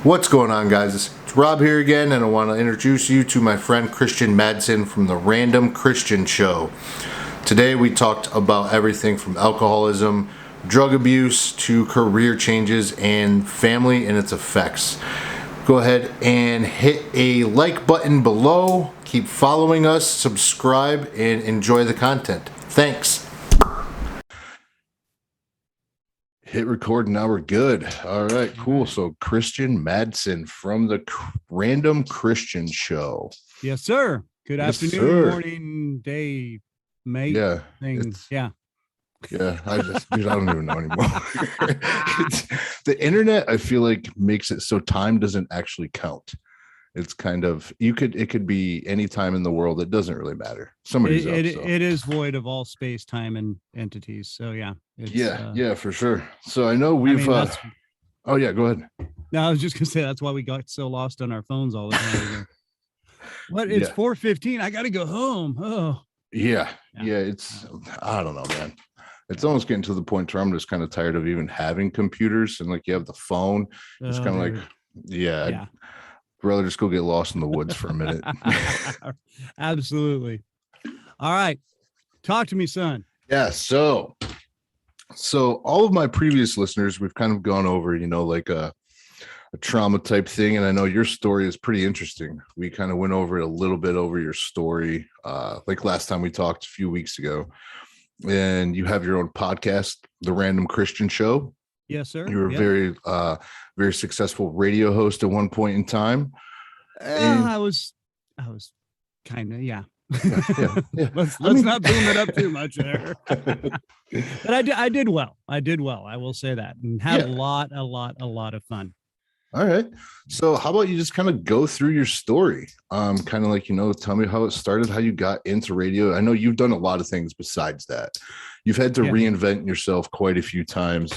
What's going on, guys? It's Rob here again, and I want to introduce you to my friend Kristian Madsen from the Random Kristian Show. Today we talked about everything from alcoholism, drug abuse, to career changes, and family and its effects. Go ahead and hit a like button below, keep following us, subscribe, and enjoy the content. Thanks. Hit record, now we're good. All right, cool. So Kristian Madsen from the Random Kristian Show. Yes, sir. Good Yes, afternoon, sir. morning, day, mate. Yeah, Thing. Yeah. Dude, I don't even know anymore. The internet, I feel like, makes it so time doesn't actually count. It's kind of, it could be any time in the world. It doesn't really matter. Somebody's up. So. It is void of all space, time, and entities. So yeah. Yeah, for sure. So I know we've. Oh yeah, go ahead. No, I was just gonna say that's why we got so lost on our phones all the time. What? It's 4:15. I gotta go home. Oh. Yeah. It's, I don't know, man. It's almost getting to the point where I'm just kind of tired of even having computers, and like you have the phone. It's kind of like, I'd rather just go get lost in the woods for a minute. Absolutely. All right. Talk to me, son. Yeah. So all of my previous listeners, we've kind of gone over, like a trauma type thing. And I know your story is pretty interesting. We kind of went over it a little bit over your story, like last time we talked a few weeks ago. And you have your own podcast, The Random Kristian Show. Yes, sir. You were very successful radio host at one point in time. I was kind of, yeah. Let's not boom it up too much there. But I did well. I will say that, and had a lot of fun. All right. So how about you just kind of go through your story? Kind of like, tell me how it started, how you got into radio. I know you've done a lot of things besides that. You've had to reinvent yourself quite a few times.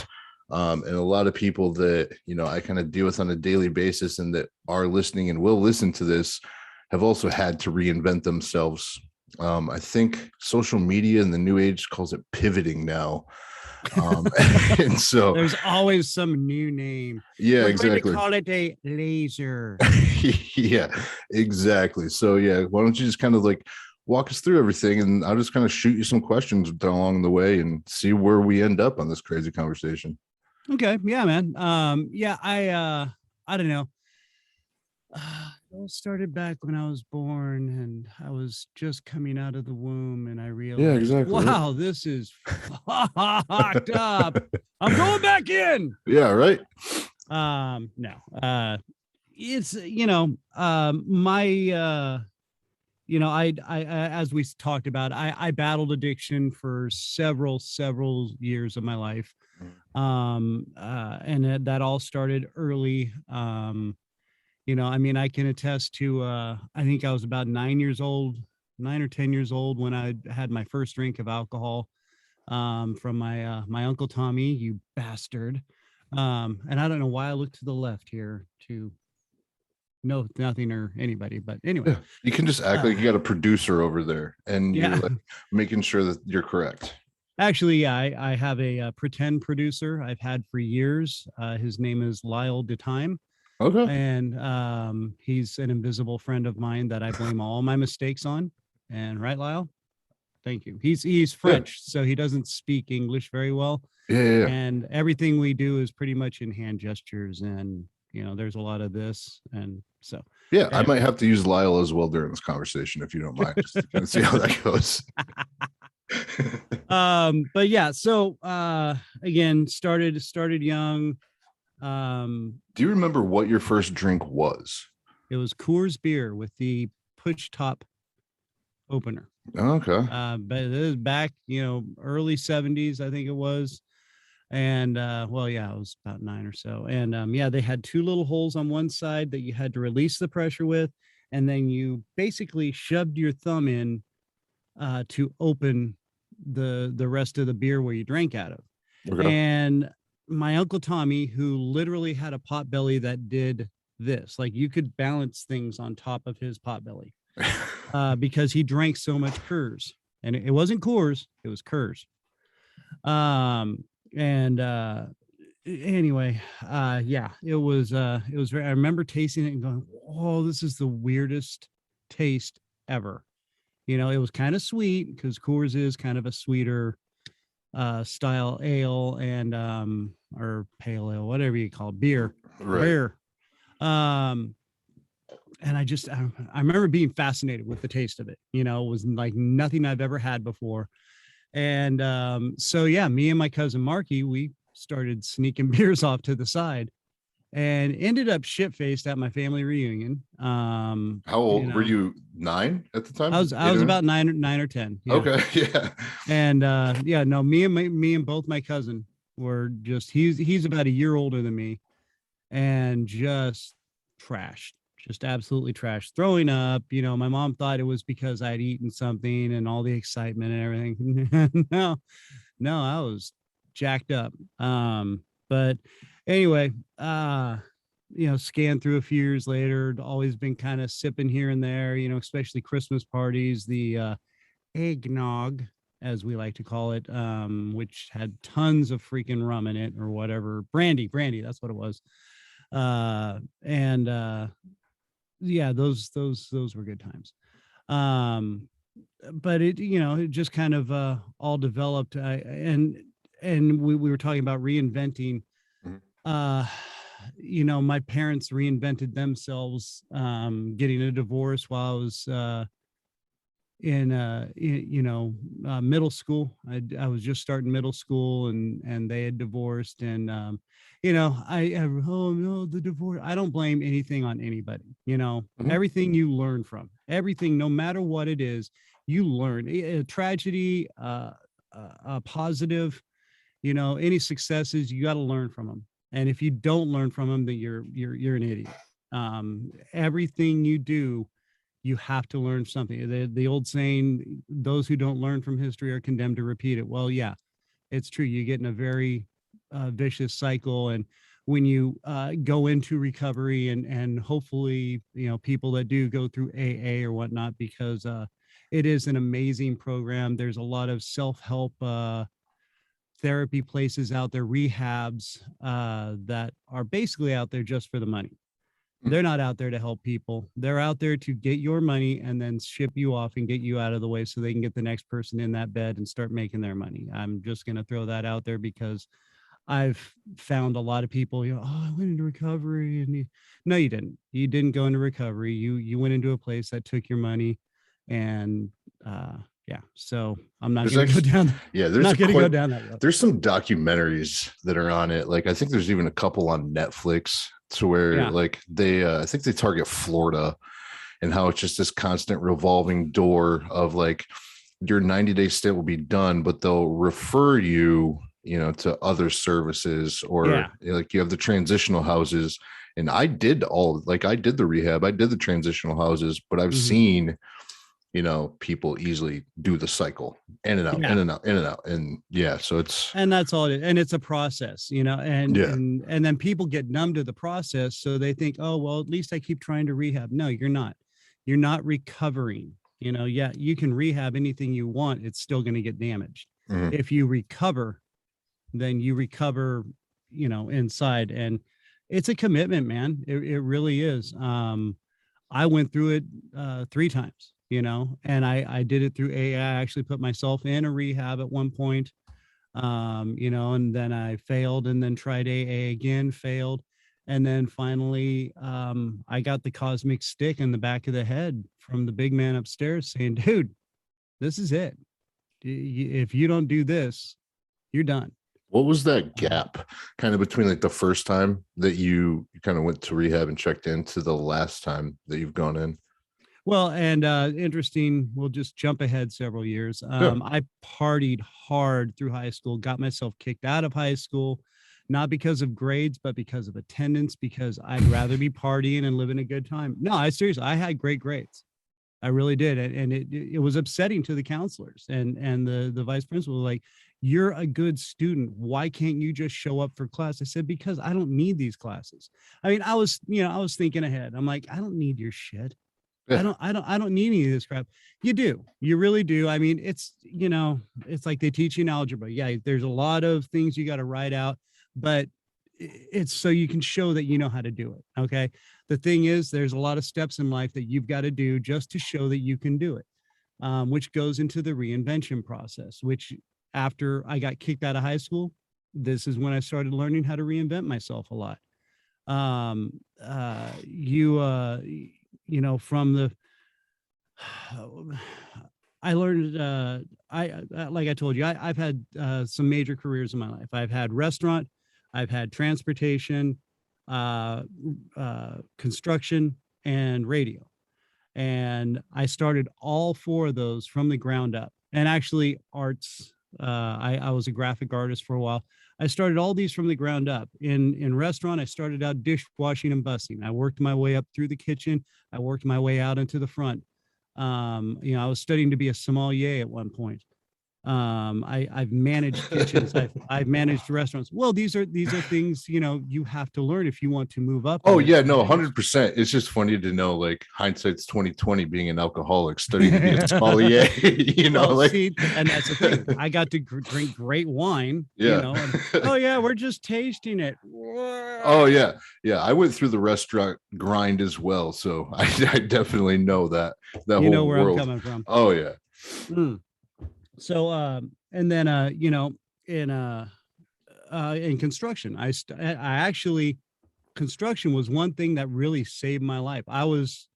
And a lot of people that, I kind of deal with on a daily basis and that are listening and will listen to this have also had to reinvent themselves. I think social media in the new age calls it pivoting now. And so there's always some new name. Yeah, exactly. They call it a laser. Yeah, exactly. So why don't you just kind of like walk us through everything, and I'll just kind of shoot you some questions along the way and see where we end up on this crazy conversation. Okay. Yeah, man. I don't know. It all started back when I was born, and I was just coming out of the womb, and I realized, wow, this is fucked up. I'm going back in. Yeah, right. No. It's I as we talked about, I battled addiction for several years of my life. And that all started early. I can attest to, I think I was about 9 or 10 years old when I had my first drink of alcohol, from my Uncle Tommy, you bastard. And I don't know why I looked to the left here to know nothing or anybody, but anyway. You can just act like you got a producer over there and you're like making sure that you're correct. Actually, I have a pretend producer I've had for years. His name is Lyle DeTime. Okay. And he's an invisible friend of mine that I blame all my mistakes on. And right, Lyle? Thank you. He's French, so he doesn't speak English very well. Yeah. And everything we do is pretty much in hand gestures, and there's a lot of this, and so. Yeah, anyway. I might have to use Lyle as well during this conversation if you don't mind, just to kind of see how that goes. But yeah, so again, started young. Do you remember what your first drink was? It was Coors beer with the push top opener. Okay. But it was back, early 70s, I think it was. And I was about 9 or so. And they had two little holes on one side that you had to release the pressure with, and then you basically shoved your thumb in to open the rest of the beer where you drank out of. Okay. And my Uncle Tommy, who literally had a pot belly that did this, like you could balance things on top of his pot belly, because he drank so much Coors, and it wasn't Coors, it was Coors. And Anyway, yeah, it was very, I remember tasting it and going, oh, this is the weirdest taste ever. You know, it was kind of sweet because Coors is kind of a sweeter style ale, and or pale ale, whatever you call it, Right. beer. Um and I remember being fascinated with the taste of it. You know, it was like nothing I've ever had before. And so yeah, me and my cousin Marky, we started sneaking beers off to the side and ended up shit faced at my family reunion. How You old were know, you? 9 at the I time? was I Eight was or nine? about nine or ten. Yeah. Okay. Yeah. And yeah, no, me and both my cousin were just, he's about a year older than me, and just trashed, just absolutely trashed, throwing up. You know, my mom thought it was because I'd eaten something and all the excitement and everything. No, no, I was jacked up. But anyway, you know, scanned through a few years later, always been kind of sipping here and there, you know, especially Christmas parties, the eggnog, as we like to call it, which had tons of freaking rum in it or whatever. Brandy, that's what it was. And yeah, those were good times. Um, but it, you know, it just kind of all developed. And we were talking about reinventing. Mhm. Uh, you know, my parents reinvented themselves, getting a divorce while I was you know, middle school. I was just starting middle school, and they had divorced. And you know, oh no, the divorce, I don't blame anything on anybody. You know, Mhm. everything you learn from everything, no matter what it is, you learn. A tragedy, a positive, you know, any successes, you got to learn from them. And if you don't learn from them, then you're an idiot. Everything you do, you have to learn something. The old saying, those who don't learn from history are condemned to repeat it. Well, yeah, it's true. You get in a very vicious cycle. And when you go into recovery, and hopefully, you know, people that do go through AA or whatnot, because it is an amazing program. There's a lot of self-help therapy places out there, rehabs that are basically out there just for the money. They're not out there to help people. They're out there to get your money and then ship you off and get you out of the way so they can get the next person in that bed and start making their money. I'm just going to throw that out there because I've found a lot of people, you know, oh, I went into recovery. And no, you didn't. You didn't go into recovery. You went into a place that took your money. And yeah, so I'm not There's going to go actually, down. yeah, I'm there's not a going to go quite, down that road. there's some documentaries that are on it. Like I think there's even a couple on Netflix to where Yeah. like they, I think they target Florida and how it's just this constant revolving door of like your 90-day stint will be done, but they'll refer you, you know, to other services or Yeah. like you have the transitional houses. And I did all like I did the rehab, I did the transitional houses, but I've Hmm. seen, you know, people easily do the cycle in and out, Yeah. in and out, in and out. And yeah, so it's And that's all it is. And it's a process, you know, yeah. and then people get numb to the process. So they think, oh, well, at least I keep trying to rehab. No, you're not recovering. You know, yeah, you can rehab anything you want. It's still going to get damaged. Mhm. If you recover, then you recover, you know, inside. And it's a commitment, man. It really is. I went through it 3 times, you know, and I did it through AA. I actually put myself in a rehab at one point, you know, and then I failed and then tried AA again, failed. And then finally, I got the cosmic stick in the back of the head from the big man upstairs saying, dude, this is it. If you don't do this, you're done. What was that Um, gap kind of between like the first time that you kind of went to rehab and checked in to the last time that you've gone in? Well, and interesting, we'll just jump ahead several years. Yeah. I partied hard through high school, got myself kicked out of high school, not because of grades, but because of attendance, because I'd rather be partying and living a good time. No, I seriously, I had great grades. I really did. And it was upsetting to the counselors and the vice principal, like, you're a good student. Why can't you just show up for class? I said, because I don't need these classes. I mean, I was, you know, I was thinking ahead. I'm like, I don't need your shit. Yeah. I don't need any of this crap. You do. You really do. I mean, it's, you know, it's like they teach you in algebra. Yeah, there's a lot of things you got to write out, but it's so you can show that you know how to do it. Okay. The thing is, there's a lot of steps in life that you've got to do just to show that you can do it, which goes into the reinvention process, which after I got kicked out of high school, this is when I started learning how to reinvent myself a lot. Um, from the, I learned, like I told you, I've had some major careers in my life. I've had restaurant, I've had transportation, uh, construction, and radio. And I started all four of those from the ground up. And actually, arts. I was a graphic artist for a while. I started all these from the ground up. In restaurant, I started out dishwashing and bussing. I worked my way up through the kitchen. I worked my way out into the front. I was studying to be a sommelier at one point. I've managed kitchens. I've managed restaurants. Well, these are things, you have to learn if you want to move up. Oh yeah, no, 100%. It's just funny to know, like, hindsight's 2020, being an alcoholic, studying to be a sommelier. See, and that's the thing. I got to drink great wine. Yeah. Oh yeah, we're just tasting it. Oh yeah, yeah. I went through the restaurant grind as well, so I definitely know that whole where world. I'm coming from. Oh yeah. So, and then, in construction, I actually, construction was one thing that really saved my life. I was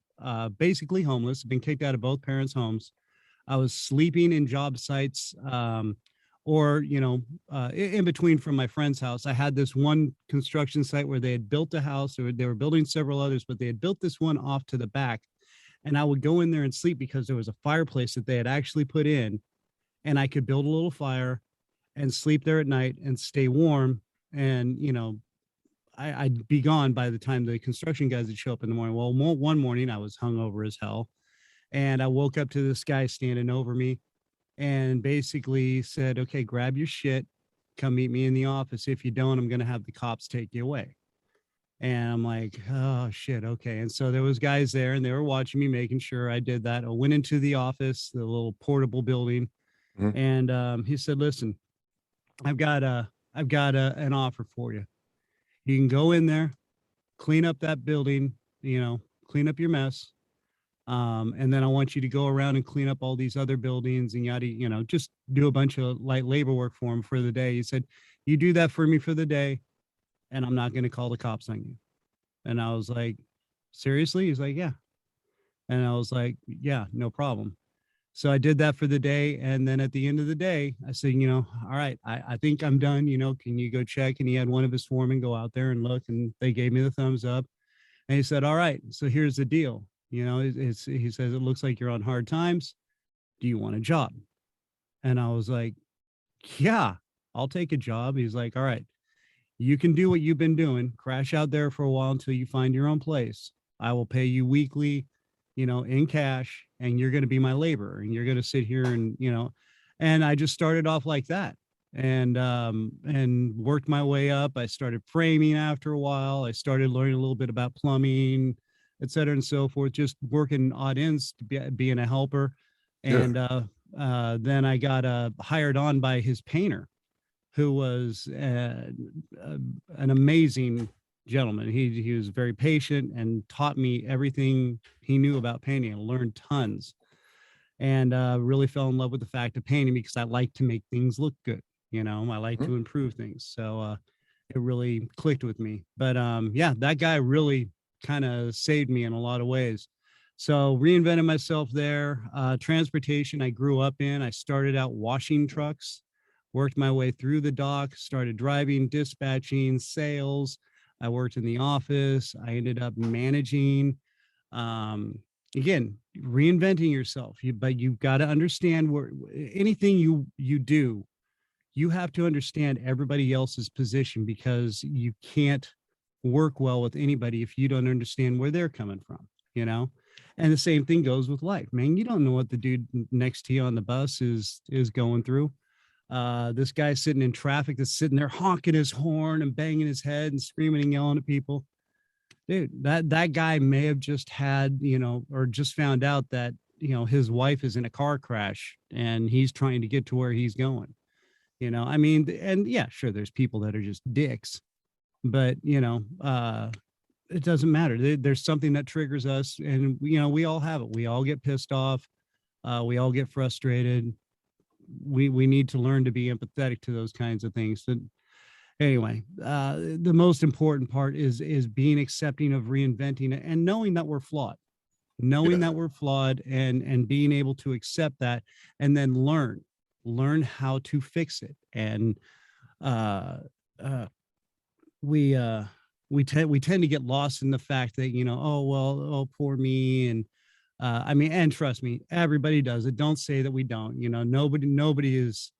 basically homeless, been kicked out of both parents' homes. I was sleeping in job sites, or, in between from my friend's house. I had this one construction site where they had built a house, or they were building several others, but they had built this one off to the back. And I would go in there and sleep because there was a fireplace that they had actually put in, and I could build a little fire and sleep there at night and stay warm. And, I'd be gone by the time the construction guys would show up in the morning. Well, one morning I was hungover as hell, and I woke up to this guy standing over me and basically said, okay, grab your shit, come meet me in the office. If you don't, I'm going to have the cops take you away. And I'm like, oh shit. Okay. And so there was guys there, and they were watching me, making sure I did that. I went into the office, the little portable building. And he said, listen, I've got an offer for you. You can go in there, clean up that building, clean up your mess. And then I want you to go around and clean up all these other buildings and just do a bunch of light labor work for him for the day. He said, you do that for me for the day, and I'm not going to call the cops on you. And I was like, seriously? He's like, yeah. And I was like, yeah, no problem. So I did that for the day. And then at the end of the day, I said, all right, I think I'm done. Can you go check? And he had one of his foremen go out there and look, and they gave me the thumbs up. And he said, all right, so here's the deal. He says, it looks like you're on hard times. Do you want a job? And I was like, yeah, I'll take a job. He's like, all right, you can do what you've been doing. Crash out there for a while until you find your own place. I will pay you weekly, in cash, and you're going to be my laborer, and you're going to sit here and, and I just started off like that, and worked my way up. I started framing after a while. I started learning a little bit about plumbing, et cetera, and so forth, just working odd ends to being a helper. And then I got hired on by his painter, who was an amazing gentleman. He was very patient and taught me everything he knew about painting. I learned tons, and really fell in love with the fact of painting because I like to make things look good. I like to improve things. So it really clicked with me. But that guy really kind of saved me in a lot of ways. So reinvented myself there. Transportation, I grew up in. I started out washing trucks, worked my way through the dock, started driving, dispatching, sales. I worked in the office. I ended up managing. Again, reinventing yourself. But you've got to understand where anything you do, you have to understand everybody else's position, because you can't work well with anybody if you don't understand where they're coming from, And the same thing goes with life, man. You don't know what the dude next to you on the bus is going through. This guy sitting in traffic that's sitting there honking his horn and banging his head and screaming and yelling at people. Dude, that guy may have just had, or just found out that, his wife is in a car crash and he's trying to get to where he's going. And yeah, sure, there's people that are just dicks, but it doesn't matter. There's something that triggers us, and we all have it. We all get pissed off. We all get frustrated. We need to learn to be empathetic to those kinds of things. So anyway, the most important part is being accepting of reinventing it and knowing that we're flawed, and being able to accept that, and then learn how to fix it. And uh, uh, we tend to get lost in the fact that oh well, oh poor me. And I mean, and trust me, everybody does it. Don't say that we don't. Nobody is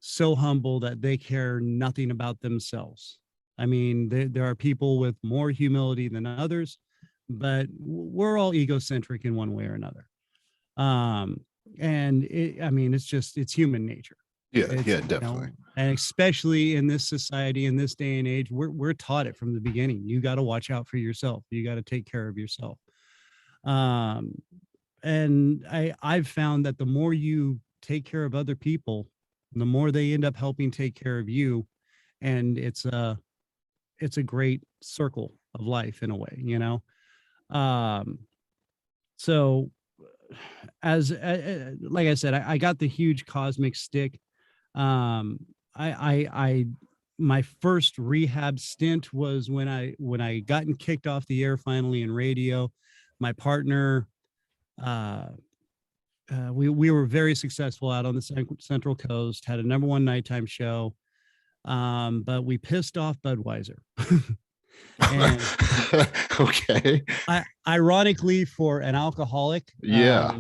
so humble that they care nothing about themselves. I mean, there are people with more humility than others, but we're all egocentric in one way or another. And it's human nature. Yeah, definitely. And especially in this society, in this day and age, we're taught it from the beginning. You got to watch out for yourself. You got to take care of yourself. And I've found that the more you take care of other people, the more they end up helping take care of you. And it's a great circle of life in a way, so as like I said, I got the huge cosmic stick. I my first rehab stint was when I gotten kicked off the air finally in radio. My partner, we were very successful out on the Central Coast, had a #1 nighttime show, but we pissed off Budweiser. And okay. Ironically, for an alcoholic, yeah,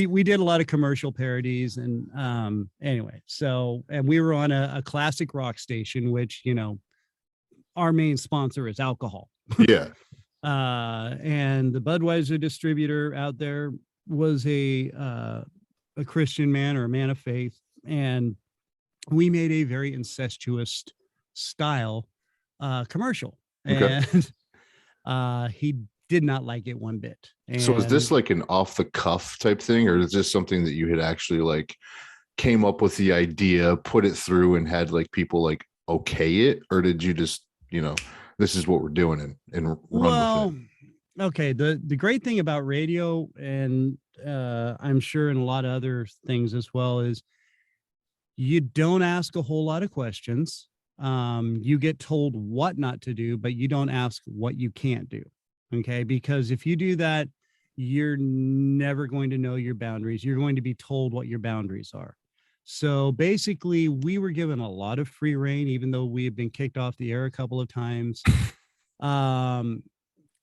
we did a lot of commercial parodies, and anyway, and we were on a classic rock station, which our main sponsor is alcohol. Yeah. And the Budweiser distributor out there was a Christian man, or a man of faith, and we made a very incestuous style commercial. Okay. And he did not like it one bit. And so was this like an off the cuff type thing, or is this something that you had actually like came up with the idea, put it through, and had like people like okay it, or did you just this is what we're doing and run with it? Okay. The great thing about radio, and I'm sure in a lot of other things as well, is you don't ask a whole lot of questions. You get told what not to do, but you don't ask what you can't do. Okay. Because if you do that, you're never going to know your boundaries. You're going to be told what your boundaries are. So basically, we were given a lot of free reign, even though we have been kicked off the air a couple of times.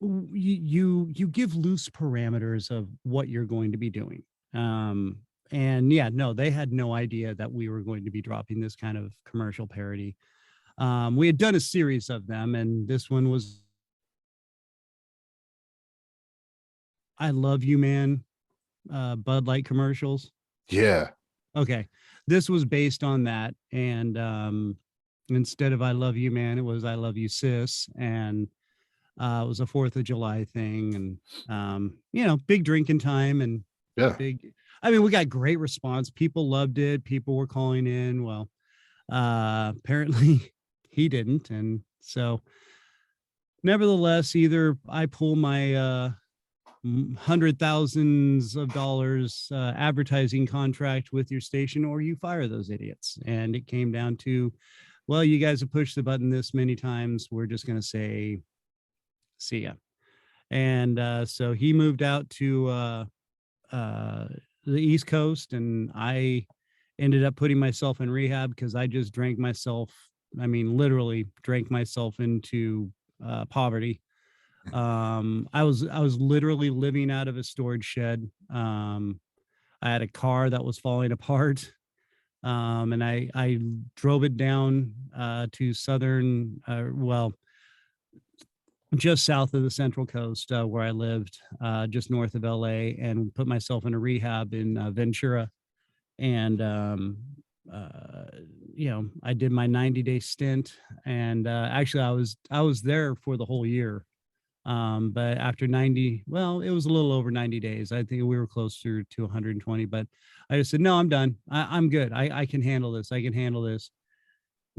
You give loose parameters of what you're going to be doing. And yeah, no, they had no idea that we were going to be dropping this kind of commercial parody. We had done a series of them, and this one was I Love You Man, Bud Light commercials. Yeah. Okay. This was based on that. And instead of I Love You Man, it was I Love You Sis. And it was a 4th of July thing. And, big drinking time, and yeah, we got great response. People loved it. People were calling in. Well, apparently he didn't. And so nevertheless, either I pull my hundred thousands of dollars advertising contract with your station, or you fire those idiots. And it came down to, well, you guys have pushed the button this many times, we're just going to say see ya. And so he moved out to the East Coast, and I ended up putting myself in rehab because I just drank myself, literally drank myself into poverty. I was literally living out of a storage shed. I had a car that was falling apart. And I drove it down to southern, just south of the Central Coast, where I lived, just north of LA, and put myself in a rehab in Ventura. And I did my 90-day stint, and actually I was there for the whole year. But after 90, well, it was a little over 90 days. I think we were closer to 120, but I just said, no, I'm done. I'm good. I can handle this. I can handle this.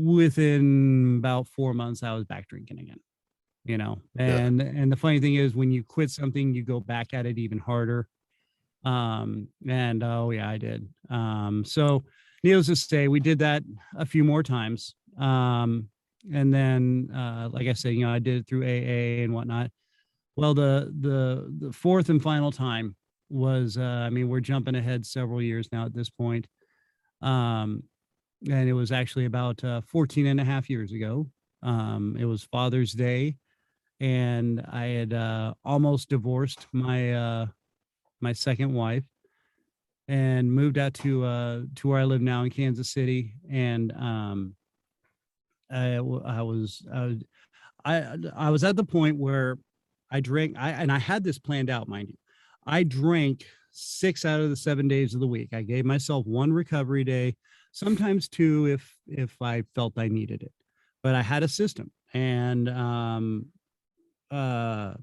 within about 4 months, I was back drinking again, you know. Yeah. And the funny thing is, when you quit something, you go back at it even harder. And oh yeah, I did. So needless to say, we did that a few more times. And then like I said, you know, I did it through AA and whatnot. Well, the fourth and final time was I mean, we're jumping ahead several years now at this point. Um, and it was actually about 14 and a half years ago. It was Father's Day, and I had almost divorced my second wife and moved out to where I live now in Kansas City. And I was at the point where I drank. I had this planned out, mind you. I drank 6 out of the 7 days of the week. I gave myself one recovery day, sometimes two if I felt I needed it. But I had a system, and uh, How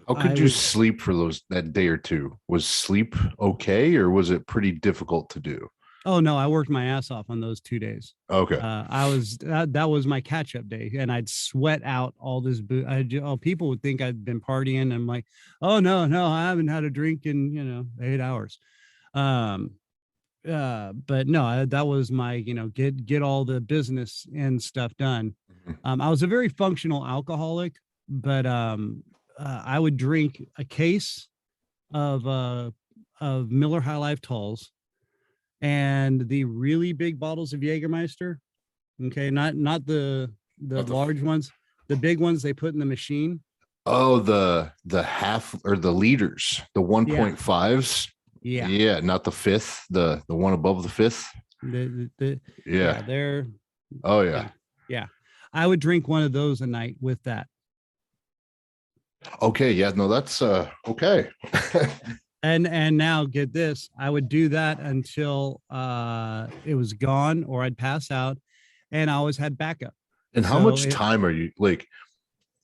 I could you would. sleep for that day or two? Was sleep okay, or was it pretty difficult to do? Oh no, I worked my ass off on those 2 days. Okay. I was that was my catch up day, and I'd sweat out all this booze. Oh, people would think I'd been partying. I'm like, oh no, I haven't had a drink in 8 hours. Um, but no, that was my get all the business and stuff done. Mhm. I was a very functional alcoholic, but I would drink a case of Miller High Life Talls and the really big bottles of Jägermeister. Okay, not the Not the large ones, the big ones they put in the machine. Oh, the half or the liters, the Yeah, 1.5s. yeah, Yeah, not the fifth, the one above the fifth. yeah, Yeah. they're Oh yeah, yeah. yeah. I would drink one of those a night with that. Okay. Yeah. No, that's okay. And now get this, I would do that until it was gone or I'd pass out, and I always had backup. And how So much time are you like?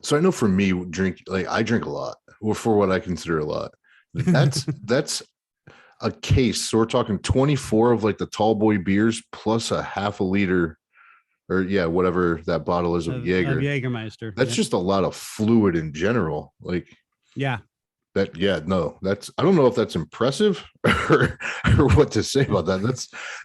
So I know for me, I drink a lot, or for what I consider a lot. That's a case. So we're talking 24 of like the tall boy beers plus a half a liter, or yeah, whatever that bottle is of of Jaeger. Jägermeister. That's Yeah. just a lot of fluid in general. Like Yeah. that. Yeah, no, that's, I don't know if that's impressive or what to say about that.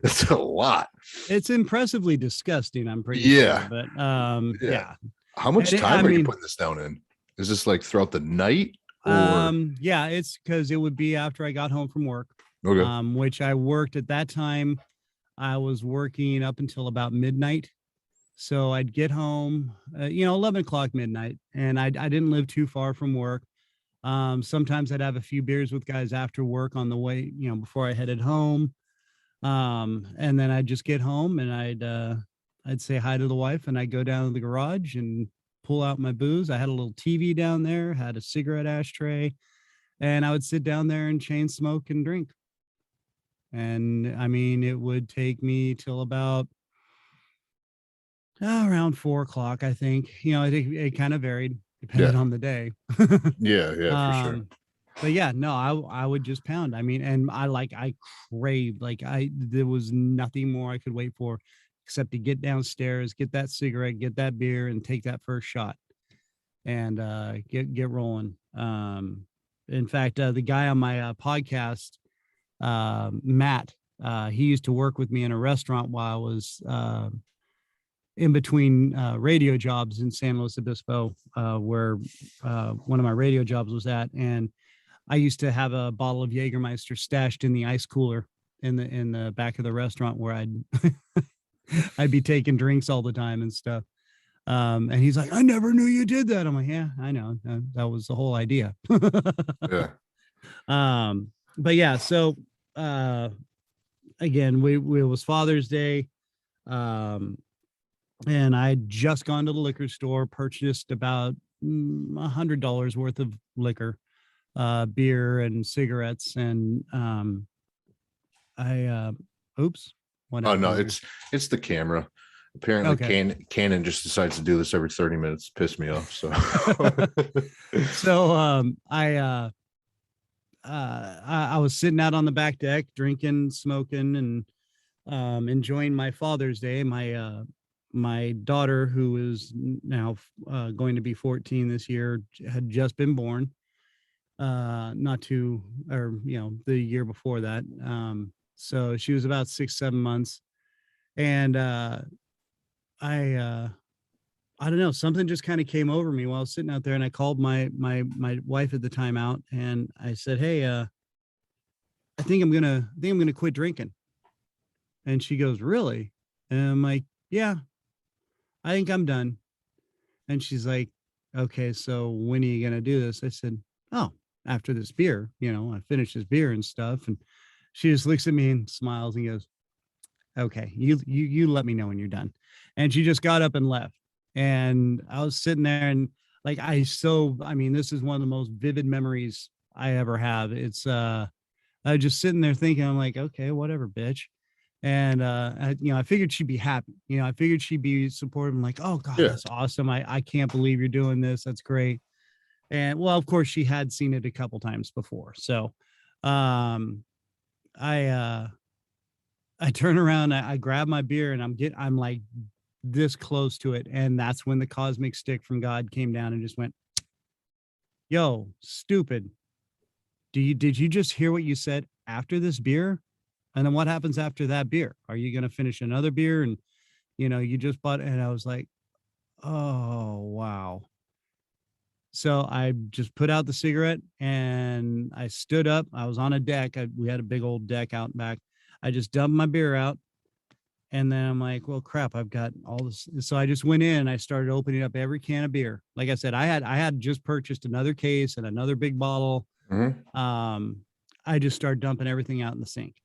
That's a lot. It's impressively disgusting, I'm pretty sure. Yeah. But Yeah. yeah. How much I time are you mean, putting this down in? Is this like throughout the night or yeah, it's because it would be after I got home from work, okay? which I worked at that time. I was working up until about midnight. So I'd get home, 11 o'clock midnight, and I didn't live too far from work. Sometimes I'd have a few beers with guys after work on the way, before I headed home. And then I'd just get home and I'd say hi to the wife, and I'd go down to the garage and pull out my booze. I had a little TV down there, had a cigarette ashtray, and I would sit down there and chain smoke and drink. And I mean, it would take me till about around 4 o'clock, I think. I think it kind of varied depending Yeah. on the day. Yeah, for sure. But yeah, no, I would just pound. I mean, and I craved, there was nothing more I could wait for except to get downstairs, get that cigarette, get that beer, and take that first shot and get rolling. In fact, the guy on my podcast, Matt, he used to work with me in a restaurant while I was in between radio jobs in San Luis Obispo, where one of my radio jobs was at. And I used to have a bottle of Jägermeister stashed in the ice cooler in the back of the restaurant where I'd be taking drinks all the time and stuff. And he's like, I never knew you did that. I'm like, yeah, I know. That was the whole idea. Yeah. But yeah, so again, it was Father's Day. And I'd just gone to the liquor store, purchased about $100 worth of liquor, beer and cigarettes. And oops, what Oh no, happened there? it's the camera. Apparently, Okay. Canon just decides to do this every 30 minutes. Piss me off. So, So I was sitting out on the back deck, drinking, smoking, and enjoying my Father's Day. my daughter, who is now going to be 14 this year, had just been born. Not too, or the year before that. So she was about 6, 7 months, and I don't know, something just kind of came over me while I was sitting out there, and I called my wife at the time out, and I said, "Hey, I think I'm gonna quit drinking." And she goes, "Really?" And I'm like, "Yeah, I think I'm done." And she's like, "Okay, so when are you gonna do this?" I said, "Oh, after this beer, I finished this beer and stuff." And she just looks at me and smiles and goes, "Okay, you let me know when you're done." And she just got up and left. And I was sitting there, and like I mean, this is one of the most vivid memories I ever have. It's I was just sitting there thinking, I'm like, okay, whatever, bitch. And I figured she'd be happy. I figured she'd be supportive. I'm like, oh God, Yeah. that's awesome. I can't believe you're doing this. That's great. And well, of course, she had seen it a couple times before. So um I I turn around, I grab my beer, and I'm like this close to it. And that's when the cosmic stick from God came down and just went, yo, stupid. Did you just hear what you said after this beer? And then what happens after that beer? Are you going to finish another beer? And, you just bought, and I was like, oh, wow. So I just put out the cigarette and I stood up. I was on a deck. We had a big old deck out back. I just dumped my beer out. And then I'm like, well, crap, I've got all this. So I just went in and I started opening up every can of beer. Like I said, I had just purchased another case and another big bottle. I just started dumping everything out in the sink.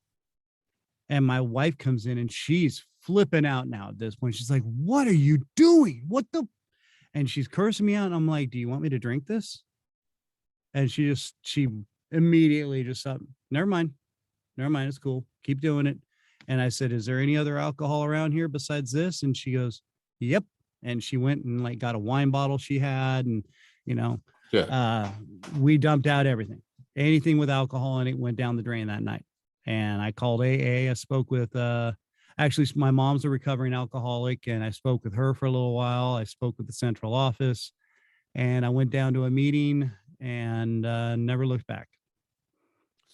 And my wife comes in and she's flipping out now at this point. She's like, what are you doing? What the? And she's cursing me out. And I'm like, do you want me to drink this? And she immediately just said, never mind. It's cool. Keep doing it. And I said, is there any other alcohol around here besides this? And she goes, yep. And she went and like got a wine bottle she had. And, we dumped out everything, anything with alcohol in it went down the drain that night. And I called AA. I spoke with, actually my mom's a recovering alcoholic, and I spoke with her for a little while. I spoke with the central office, and I went down to a meeting and never looked back.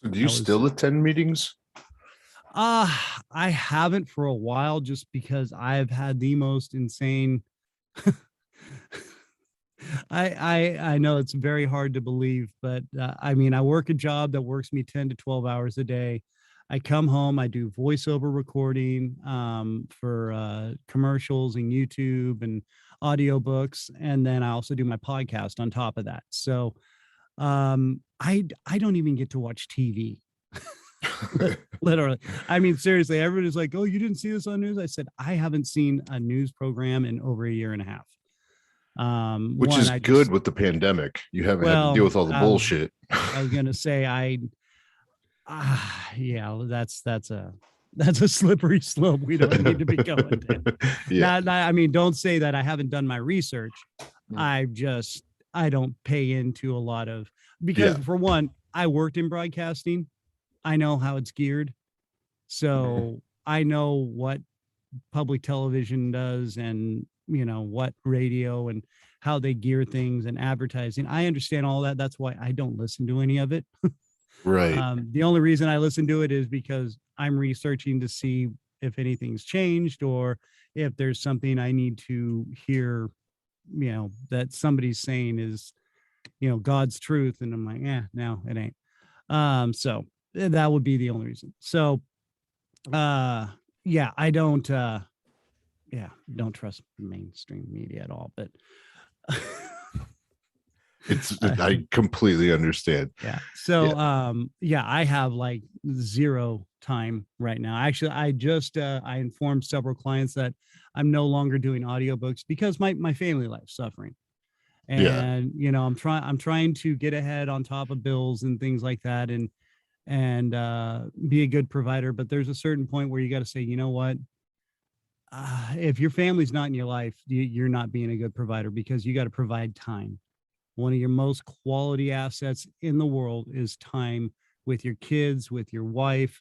So do you still attend meetings? I haven't for a while, just because I've had the most insane. I know it's very hard to believe, but I mean, I work a job that works me 10 to 12 hours a day. I come home, I do voiceover recording for commercials and YouTube and audiobooks, and then I also do my podcast on top of that. So I don't even get to watch TV. Literally. I mean, seriously, everybody's like, oh, you didn't see this on news? I said, I haven't seen a news program in over a year and a half. Which is good with the pandemic. You haven't had to deal with all the bullshit. I was gonna say, yeah, that's a slippery slope we don't need to be going down. Yeah. I mean, don't say that I haven't done my research. I don't pay into a lot of, because for one, I worked in broadcasting. I know how it's geared. So I know what public television does, and what radio and how they gear things and advertising. I understand all that. That's why I don't listen to any of it. Right. The only reason I listen to it is because I'm researching to see if anything's changed, or if there's something I need to hear, that somebody's saying is, God's truth. And I'm like, no, it ain't. So that would be the only reason. So, I don't, don't trust mainstream media at all, but I completely understand. Yeah. So, I have like zero time right now. Actually, I just, I informed several clients that I'm no longer doing audiobooks because my family life's suffering. And, I'm trying to get ahead on top of bills and things like that, and be a good provider. But there's a certain point where you got to say, you know what? If your family's not in your life, you're not being a good provider, because you got to provide time. One of your most quality assets in the world is time with your kids, with your wife,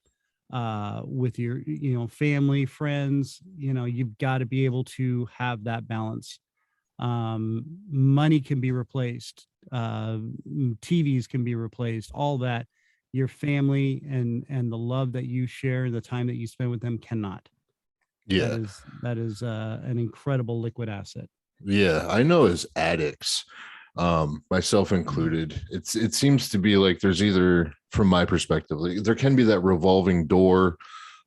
with your, family, friends. You've got to be able to have that balance. Money can be replaced, TVs can be replaced, all that. Your family and the love that you share, the time that you spend with them cannot. Yeah. That is an incredible liquid asset. Yeah, I know as addicts, myself included, it seems to be like there's either, from my perspective, like, there can be that revolving door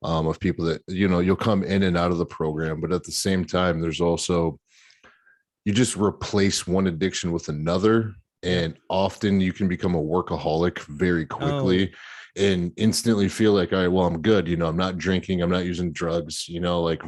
of people that, you'll come in and out of the program, but at the same time, there's also, you just replace one addiction with another. And often you can become a workaholic very quickly and instantly feel like, all right, well, I'm good. I'm not drinking, I'm not using drugs, like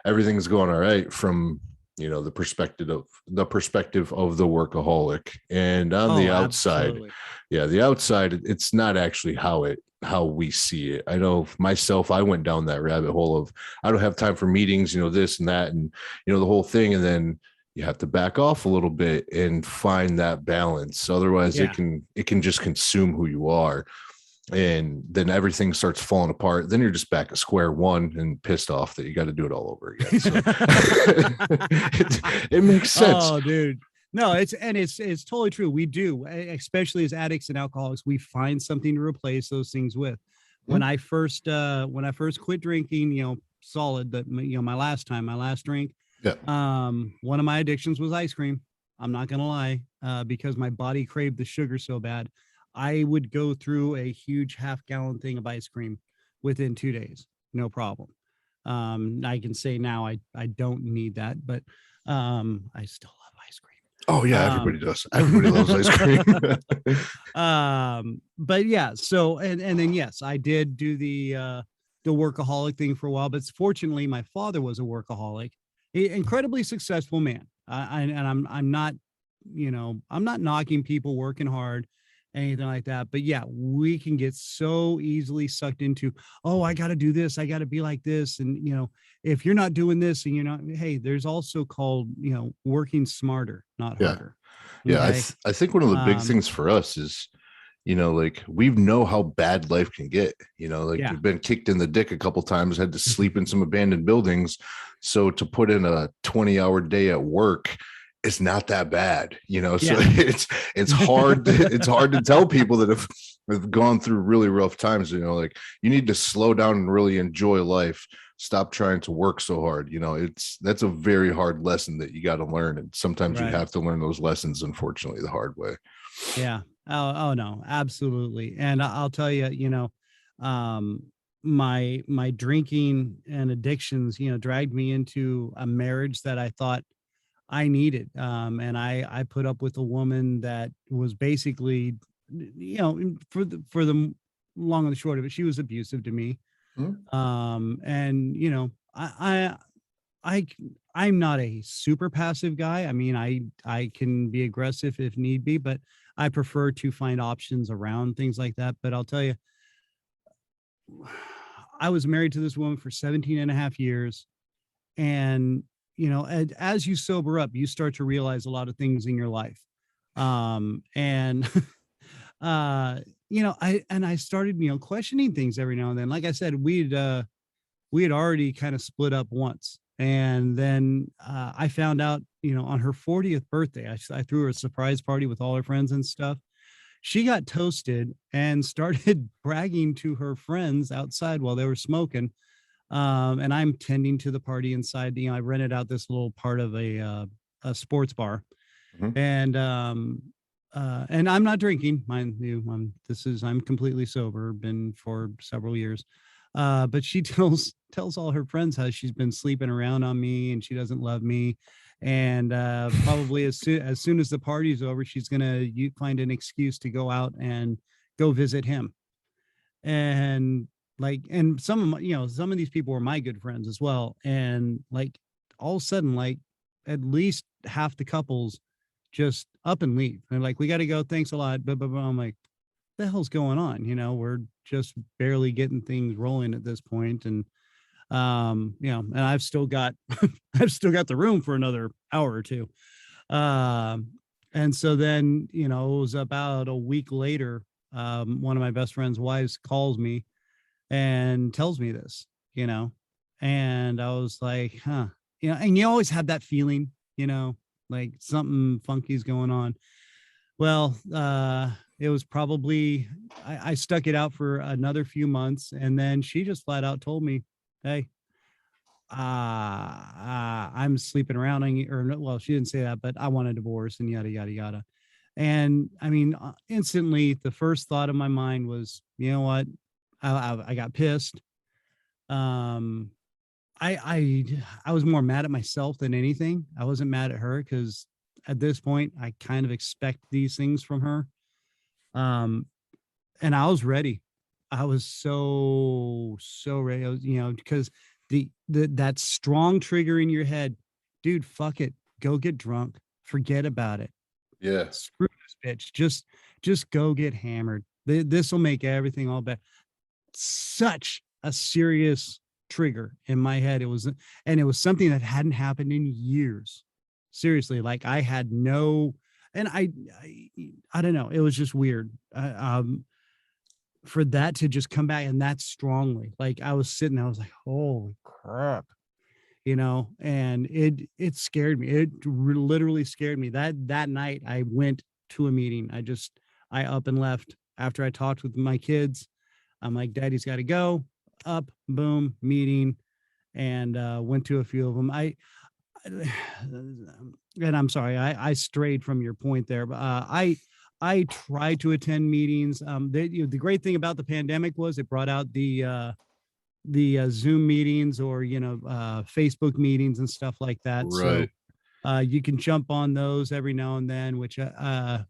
everything's going all right from, the perspective of the workaholic. And on the outside, absolutely. the outside, it's not actually how we see it. I know myself, I went down that rabbit hole of, I don't have time for meetings, this and that, and the whole thing. And then you have to back off a little bit and find that balance. Otherwise it can just consume wue you are. And then everything starts falling apart. Then you're just back at square one and pissed off that you got to do it all over again. So it makes sense. Oh, dude. No, it's totally true. We do, especially as addicts and alcoholics, we find something to replace those things with. When I first quit drinking, solid, that, my last drink, one of my addictions was ice cream. I'm not going to lie, because my body craved the sugar so bad. I would go through a huge half-gallon thing of ice cream within 2 days. No problem. I can say now I don't need that, but I still love ice cream. Oh yeah, everybody does. Everybody loves ice cream. But yeah, so and then yes, I did do the workaholic thing for a while, but fortunately my father was a workaholic, incredibly successful man. I'm not, I'm not knocking people working hard, anything like that. But yeah, we can get so easily sucked into, oh, I got to do this, I got to be like this. And, if you're not doing this and you're not, hey, there's also called, working smarter, not harder. Yeah. Okay? I think one of the big things for us is, like we know how bad life can get, we've been kicked in the dick a couple times, had to sleep in some abandoned buildings. So to put in a 20-hour day at work, it's not that bad, so it's hard. It's hard to tell people that have gone through really rough times, like you need to slow down and really enjoy life. Stop trying to work so hard. That's a very hard lesson that you got to learn. And sometimes you have to learn those lessons, unfortunately, the hard way. Yeah. Oh no, absolutely. And I'll tell you, my drinking and addictions, dragged me into a marriage that I thought I needed. And I put up with a woman that was basically, for the long and the short of it, she was abusive to me. And I'm not a super passive guy. I mean, I can be aggressive if need be, but I prefer to find options around things like that. But I'll tell you, I was married to this woman for 17 and a half years. And, as you sober up, you start to realize a lot of things in your life. And, I started, questioning things every now and then. Like I said, we had already kind of split up once. And then I found out, on her 40th birthday, I threw her a surprise party with all her friends and stuff. She got toasted and started bragging to her friends outside while they were smoking. And I'm tending to the party inside. I rented out this little part of a sports bar. And I'm not drinking, mind you. I'm completely sober, been for several years. But she tells all her friends how she's been sleeping around on me and she doesn't love me. And probably as soon as the party's over, she's gonna find an excuse to go out and go visit him. And some of these people were my good friends as well. And all of a sudden, at least half the couples just up and leave. And we got to go. Thanks a lot. But I'm like, the hell's going on? We're just barely getting things rolling at this point. And, and I've still got, the room for another hour or two. And so then, it was about a week later, one of my best friend's wives calls me and tells me this, and I was like, huh, and you always have that feeling, like something funky's going on. Well, it was probably, I stuck it out for another few months, and then she just flat out told me, hey, I'm sleeping around on you, or no, well, she didn't say that, but I want a divorce and yada, yada, yada. And I mean, instantly the first thought of my mind was, you know what? I got pissed. Um, I was more mad at myself than anything. I wasn't mad at her because at this point I kind of expect these things from her. Um, and I was ready. I was so ready. I was, because that strong trigger in your head, dude, fuck it. Go get drunk. Forget about it. Yeah. Screw this bitch. Just go get hammered. This will make everything all better. Such a serious trigger in my head. It was something that hadn't happened in years. Seriously, like I had no, and I don't know. It was just weird. For that to just come back and that strongly, like I was sitting, I was like, holy crap, and it scared me. It literally scared me. That night I went to a meeting. I up and left after I talked with my kids. I'm like, Daddy's got to go. Up, boom, meeting, and went to a few of them. And I'm sorry, I strayed from your point there, but I tried to attend meetings. The great thing about the pandemic was it brought out the Zoom meetings or Facebook meetings and stuff like that. Right. So you can jump on those every now and then, which I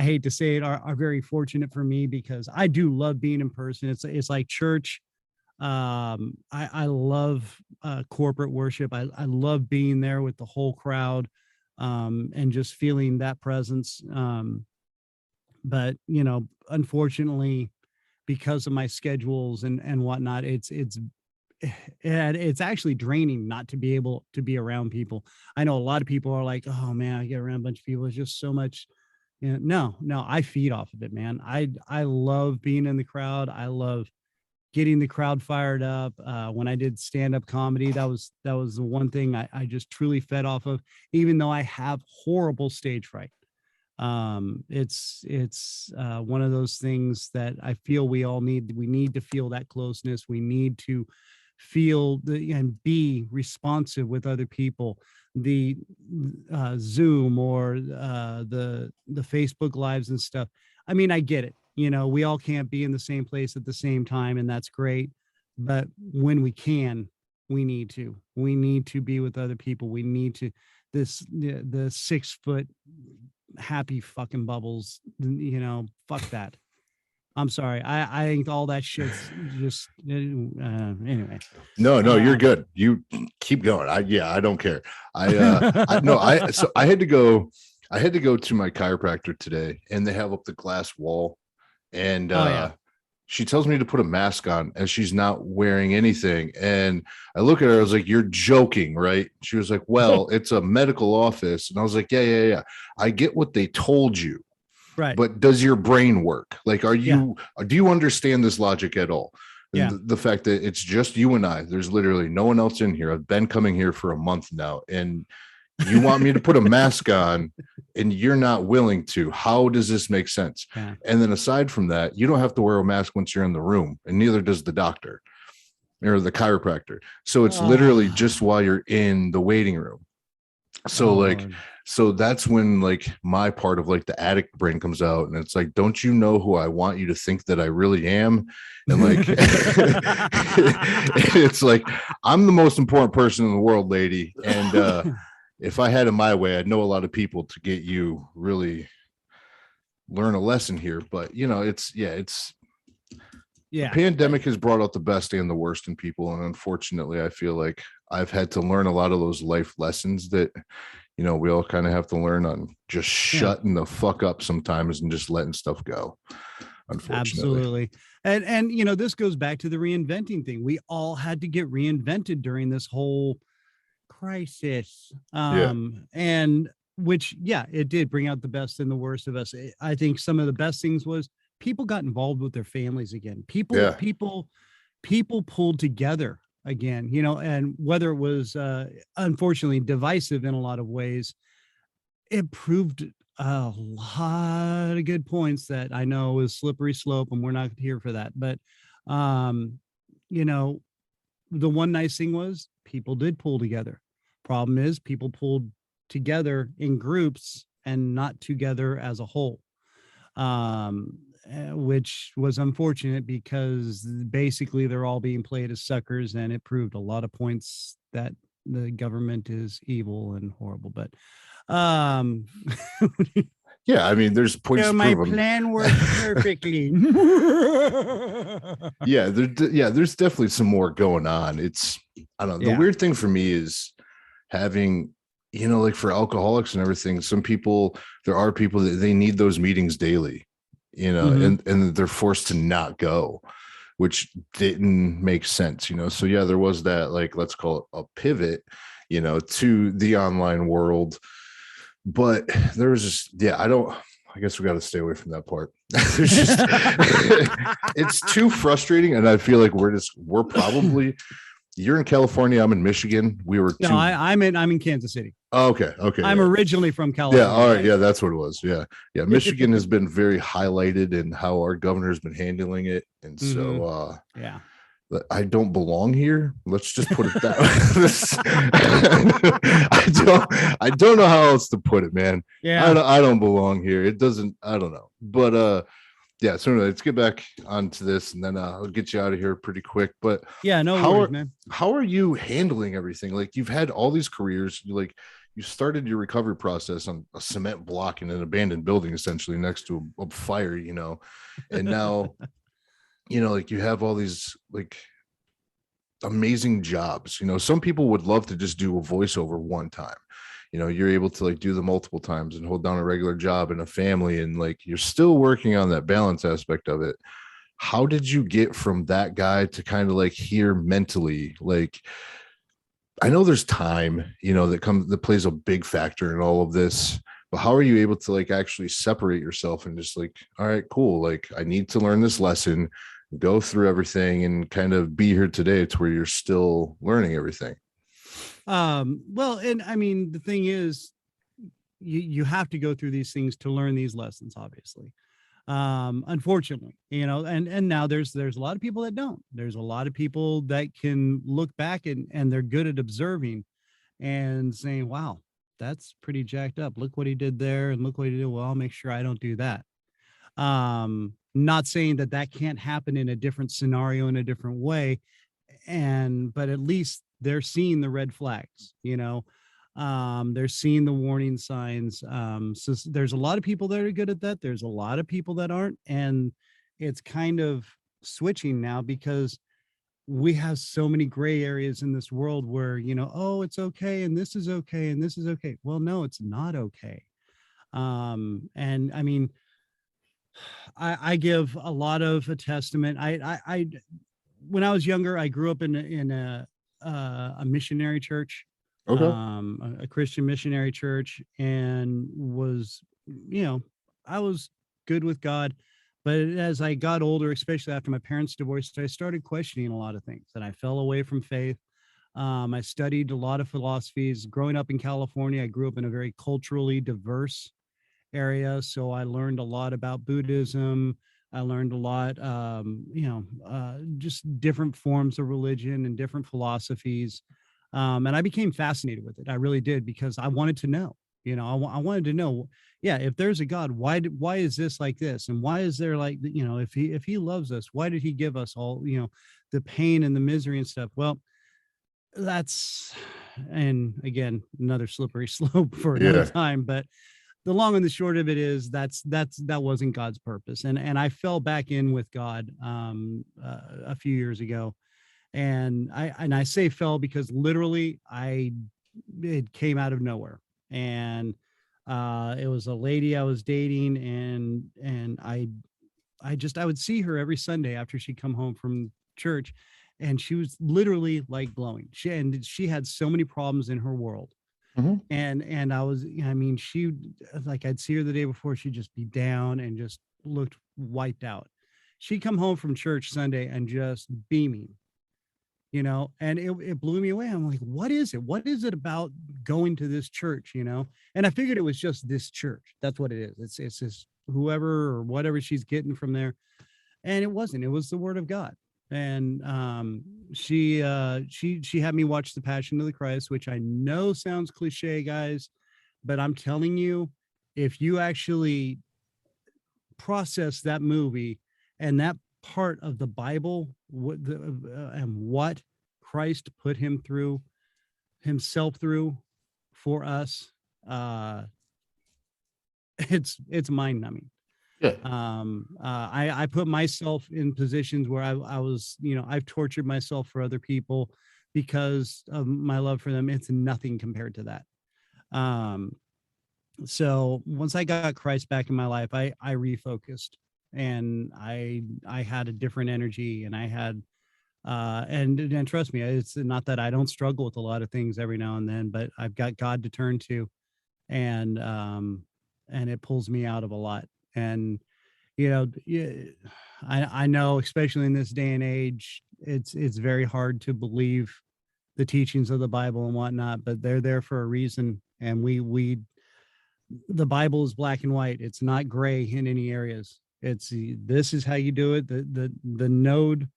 hate to say it, are very fortunate for me because I do love being in person. It's like church. I love corporate worship. I love being there with the whole crowd, and just feeling that presence. But unfortunately, because of my schedules and whatnot, it's actually draining not to be able to be around people. I know a lot of people are like, oh man, I get around a bunch of people. It's just so much. No, I feed off of it, man. I love being in the crowd. I love getting the crowd fired up. When I did stand-up comedy, that was the one thing I just truly fed off of, even though I have horrible stage fright. It's one of those things that I feel we need to feel that closeness. We need to feel and be responsive with other people. The Zoom or the Facebook lives and stuff. I mean, I get it. We all can't be in the same place at the same time, and that's great. But when we can, we need to be with other people. We need to the 6 foot happy fucking bubbles, fuck that. I'm sorry. I think all that shit's just anyway. No, you're good. You keep going. I don't care. So I had to go to my chiropractor today, and they have up the glass wall, and she tells me to put a mask on, and she's not wearing anything. And I look at her, I was like, you're joking, right? She was like, well, it's a medical office. And I was like, yeah. I get what they told you. Right. But does your brain work? Like, do you understand this logic at all? Yeah. The fact that it's just you and I, there's literally no one else in here. I've been coming here for a month now, and you want me to put a mask on and you're not willing to. How does this make sense? Yeah. And then aside from that, you don't have to wear a mask once you're in the room, and neither does the doctor or the chiropractor. So it's literally just while you're in the waiting room. So so that's when like my part of like the addict brain comes out, and it's like, don't you know who I want you to think that I really am? And like it's like, I'm the most important person in the world, lady. And if I had it my way, I'd know a lot of people to get you really learn a lesson here. But the pandemic has brought out the best and the worst in people, and unfortunately I feel like I've had to learn a lot of those life lessons that we all kind of have to learn on just shutting the fuck up sometimes and just letting stuff go, unfortunately. Absolutely. And this goes back to the reinventing thing. We all had to get reinvented during this whole crisis. And which it did bring out the best and the worst of us. I think some of the best things was people got involved with their families again. Yeah. People pulled together again, and whether it was unfortunately divisive in a lot of ways, it proved a lot of good points that I know is slippery slope, and we're not here for that. But um, you know, the one nice thing was people did pull together. Problem is people pulled together in groups and not together as a whole. Which was unfortunate because basically they're all being played as suckers, and it proved a lot of points that the government is evil and horrible. But um Yeah, I mean, there's points so to my prove them. plan worked perfectly. Yeah, there's definitely some more going on. It's, I don't know. The Yeah. weird thing for me is having, like for alcoholics and everything, some people, there are people that they need those meetings daily, Mhm. and they're forced to not go, which didn't make sense. So yeah, there was that, like, let's call it a pivot, to the online world. But there was just, yeah, I guess we got to stay away from that part. There's just, it's too frustrating. And I feel like we're probably, you're in California, I'm in Michigan. We were No, I'm in Kansas City. Oh, okay. I'm Yeah. originally from California. Yeah. All right. Yeah, that's what it was. Yeah. Michigan has been very highlighted in how our governor's been handling it. And so, yeah. I don't belong here. Let's just put it that way. I don't know how else to put it, man. Yeah. I don't belong here. It doesn't, I don't know. But yeah, so anyway, let's get back onto this, and then I'll get you out of here pretty quick. But yeah, no worries, man. How are you handling everything? Like, you've had all these careers, you started your recovery process on a cement block in an abandoned building, essentially next to a fire, and now like you have all these like amazing jobs. Some people would love to just do a voiceover one time. You're able to like do the multiple times and hold down a regular job and a family, and like you're still working on that balance aspect of it. How did you get from that guy to kind of like here mentally? Like, I know there's time, that plays a big factor in all of this, but how are you able to like actually separate yourself and just like, all right, cool. Like, I need to learn this lesson, go through everything, and kind of be here today to where you're still learning everything. Well, and I mean, the thing is, you have to go through these things to learn these lessons, obviously. Unfortunately, and now there's a lot of people that don't. There's a lot of people that can look back and they're good at observing and saying, wow, that's pretty jacked up. Look what he did there, and look what he did. Well, I'll make sure I don't do that. Not saying that can't happen in a different scenario, in a different way, but at least they're seeing the red flags. They're seeing the warning signs. So there's a lot of people that are good at that. There's a lot of people that aren't, and it's kind of switching now because we have so many gray areas in this world where, oh, it's okay, and this is okay, and this is okay. Well, no, it's not okay. And I mean, I give a lot of a testament. I when I was younger, I grew up in a missionary church, Okay. a Christian missionary church, and was, I was good with God. But as I got older, especially after my parents divorced, I started questioning a lot of things, and I fell away from faith. I studied a lot of philosophies. Growing up in California, I grew up in a very culturally diverse area. So I learned a lot about Buddhism. I learned a lot, just different forms of religion and different philosophies. And I became fascinated with it. I really did, because I wanted to know, I wanted to know, yeah, if there's a God, why is this like this? And why is there like, if he loves us, why did he give us all, the pain and the misery and stuff? Well, and again, another slippery slope for another time, but the long and the short of it is that wasn't God's purpose. And I fell back in with God a few years ago. And I say fell because literally it came out of nowhere. And it was a lady I was dating, and I would see her every Sunday after she'd come home from church, and she was literally like glowing. She had so many problems in her world. Mhm. And I mean, she, like, I'd see her the day before, she'd just be down and just looked wiped out. She'd come home from church Sunday and just beaming, and it blew me away. I'm like, what is it? What is it about going to this church, And I figured it was just this church. That's what it is. It's just whoever or whatever she's getting from there. And it wasn't. It was the word of God. And she had me watch The Passion of the Christ, which I know sounds cliche, guys, but I'm telling you, if you actually process that movie and that part of the Bible, and what Christ put himself through for us, uh, it's mind numbing. Yeah. I put myself in positions where I was, I've tortured myself for other people because of my love for them. It's nothing compared to that. So once I got Christ back in my life, I refocused, and I had a different energy, and I had and trust me, it's not that I don't struggle with a lot of things every now and then, but I've got God to turn to, and it pulls me out of a lot. And yeah, I know, especially in this day and age, it's very hard to believe the teachings of the Bible and whatnot, but they're there for a reason. And the Bible is black and white. It's not gray in any areas. This is how you do it. The node,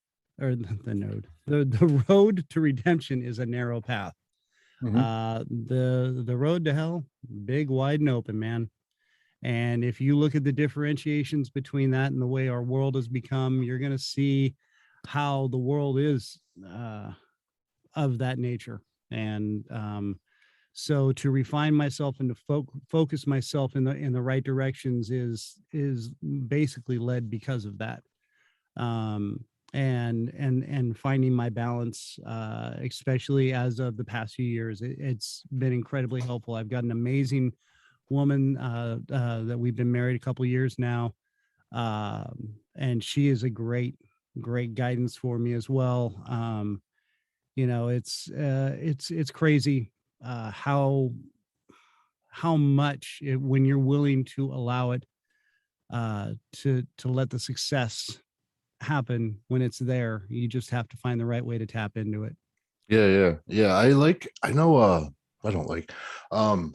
or the node, the road to redemption is a narrow path. Mhm. The road to hell, big, wide, and open, man. And if you look at the differentiations between that and the way our world has become, you're going to see how the world is of that nature. And so to refine myself and to focus myself in the right directions is basically led because of that. And finding my balance, especially as of the past few years, it's been incredibly helpful. I've got an amazing woman that we've been married a couple years now, and she is a great guidance for me as well. It's crazy how much when you're willing to allow it, to let the success happen when it's there. You just have to find the right way to tap into it. Yeah. I know, I don't like, um,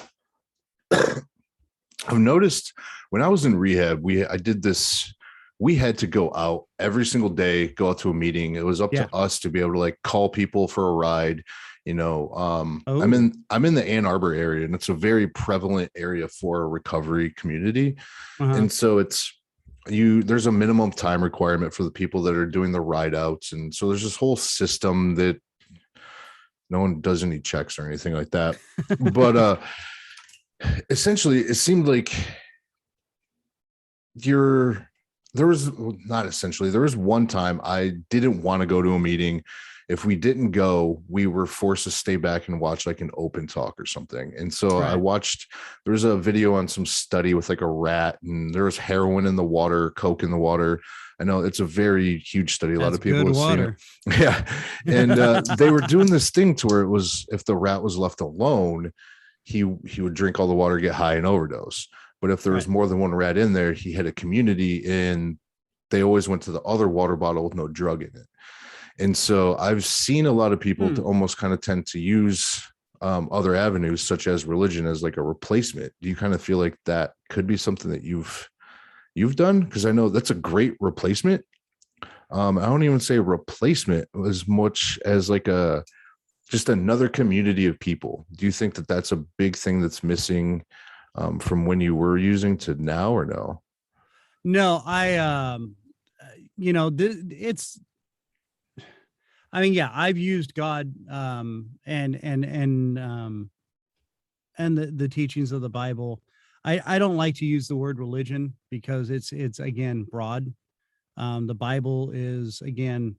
I've noticed when I was in rehab, I did this. We had to go out every single day, go out to a meeting. It was up Yeah. to us to be able to like call people for a ride. I'm Oh. in the Ann Arbor area, and it's a very prevalent area for a recovery community. Uh-huh. And so there's a minimum time requirement for the people that are doing the ride outs. And so there's this whole system that no one does any checks or anything like that. But essentially it seemed like there was not essentially there was one time I didn't want to go to a meeting. If we didn't go, we were forced to stay back and watch like an open talk or something. And so I Right. watched, there was a video on some study with like a rat, and there was heroin in the water, coke in the water. I know it's a very huge study. A lot That's of people good have seen it. water. Yeah. And they were doing this thing to where it was, if the rat was left alone, he would drink all the water, get high, and overdose. But if there was Right. more than one rat in there, he had a community, and they always went to the other water bottle with no drug in it. And so I've seen a lot of people to almost kind of tend to use other avenues, such as religion, as like a replacement. Do you kind of feel like that could be something that you've done? Because I know that's a great replacement. I don't even say replacement as much as like just another community of people. Do you think that that's a big thing that's missing from when you were using to now, or no? No, it's, I mean, yeah, I've used God, and the teachings of the Bible. I don't like to use the word religion because it's again broad. The Bible is again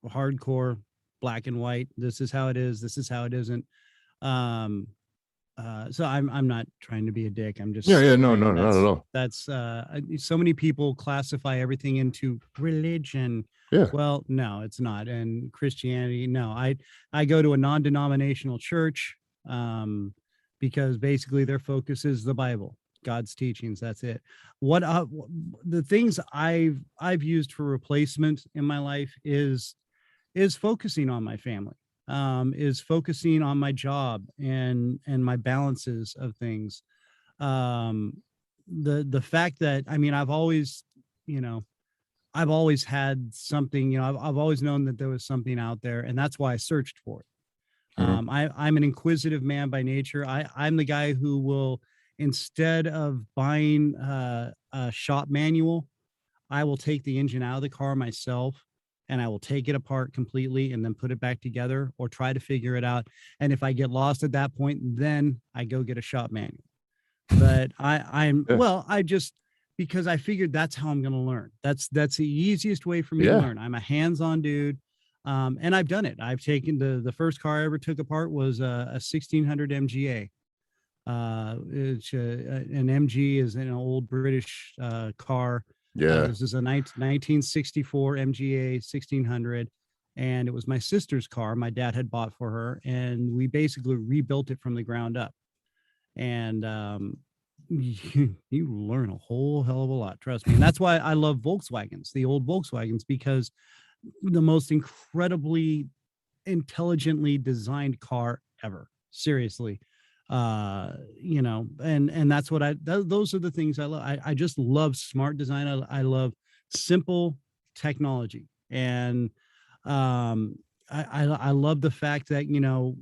hardcore, black and white. This is how it is. This is how it isn't. Um, so I'm not trying to be a dick. I'm just Yeah, no, saying not at all. that's so many people classify everything into religion. Yeah. Well, no, it's not. And Christianity, no. I go to a non-denominational church. Um, because basically their focus is the Bible, God's teachings. That's it. What the things I've used for replacement in my life is focusing on my family, is focusing on my job and my balances of things. The fact that, I mean, I've always, you know, I've always had something, you know, I've always known that there was something out there, and that's why I searched for it. I'm an inquisitive man by nature. I'm the guy who will, instead of buying a shop manual, I will take the engine out of the car myself, and I will take it apart completely and then put it back together or try to figure it out. And if I get lost at that point, then I go get a shop manual. But I just, because I figured that's how I'm going to learn. That's the easiest way for me to learn. I'm a hands-on dude. And I've done it. I've taken the first car I ever took apart was a 1600 MGA. It's an MG is an old British car. This is a 1964 MGA 1600, and it was my sister's car my dad had bought for her, and we basically rebuilt it from the ground up. And you learn a whole hell of a lot, trust me. And that's why I love Volkswagens, the old Volkswagens, because the most incredibly intelligently designed car ever. Seriously. You know, and that's what those are the things I love. I just love smart design. I love simple technology. And I love the fact that, you know,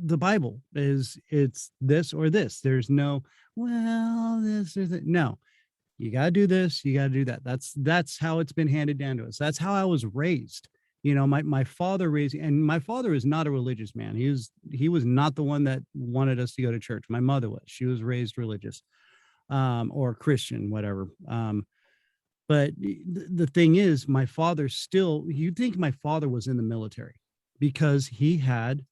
the Bible it's this or this. There's no, well, this is it. No, you got to do this, you got to do that. That's how it's been handed down to us. That's how I was raised. You know, my father raised, and my father is not a religious man. He was not the one that wanted us to go to church. My mother was. She was raised religious, or Christian, whatever. But the thing is, my father still, you'd think my father was in the military, because he had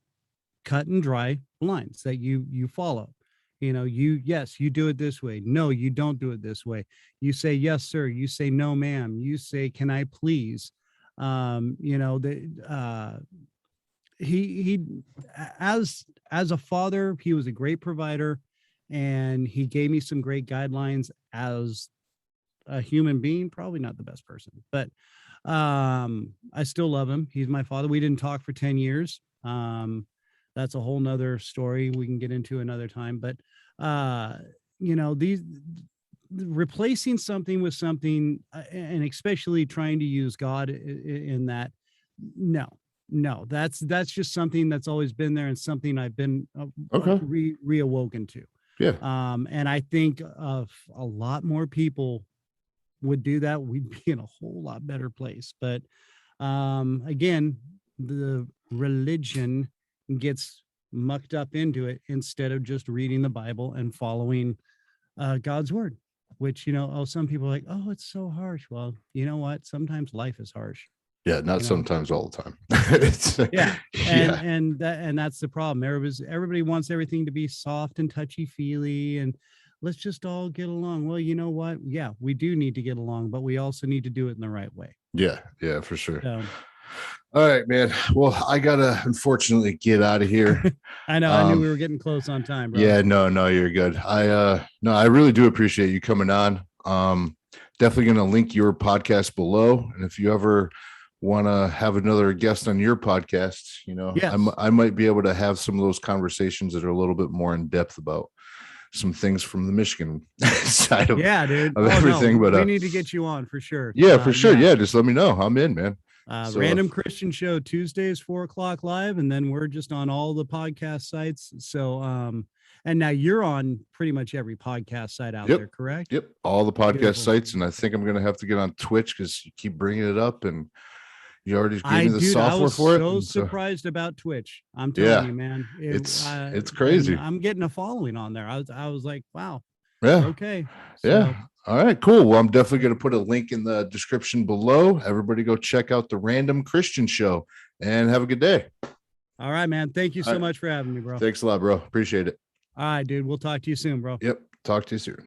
cut and dry lines that you follow. You know, yes, you do it this way. No, you don't do it this way. You say, yes, sir. You say, no, ma'am. You say, can I please? You know, he as a father, he was a great provider, and he gave me some great guidelines. As a human being, probably not the best person, but I still love him. He's my father. We didn't talk for 10 years. That's a whole nother story we can get into another time. But you know, replacing something with something, and especially trying to use God in that, no, that's just something that's always been there, and something I've been reawoken to. And I think of a lot more people would do that, we'd be in a whole lot better place. But again, the religion gets mucked up into it instead of just reading the Bible and following God's word, which, you know, some people are like, oh, it's so harsh. Well, you know what? Sometimes life is harsh. Yeah, not sometimes, all the time. And that's the problem. Everybody wants everything to be soft and touchy-feely, and let's just all get along. Well, you know what? Yeah, we do need to get along, but we also need to do it in the right way. Yeah, for sure. All right, man. Well, I gotta unfortunately get out of here. I know. I knew we were getting close on time, bro. Yeah, no, you're good. I really do appreciate you coming on. Definitely gonna link your podcast below, and if you ever want to have another guest on your podcast, you know, yes, I might be able to have some of those conversations that are a little bit more in depth about some things from the Michigan side of, dude, of everything. But we need to get you on for sure. Yeah, for sure. Yeah, just let me know. I'm in, man. Random Kristian Show Tuesdays, 4:00 live, and then we're just on all the podcast sites. So and now you're on pretty much every podcast site out there, correct? Yep, all the podcast sites, and I think I'm gonna have to get on Twitch because you keep bringing it up, and you already gave me the software for it. I was so surprised about Twitch. I'm telling you, man, it's crazy. I'm getting a following on there. I was like, wow. Yeah. Okay. So, all right, cool. Well, I'm definitely going to put a link in the description below. Everybody go check out the Random Kristian Show, and have a good day. All right, man. Thank you so much for having me, bro. Thanks a lot, bro. Appreciate it. All right, dude. We'll talk to you soon, bro. Yep. Talk to you soon.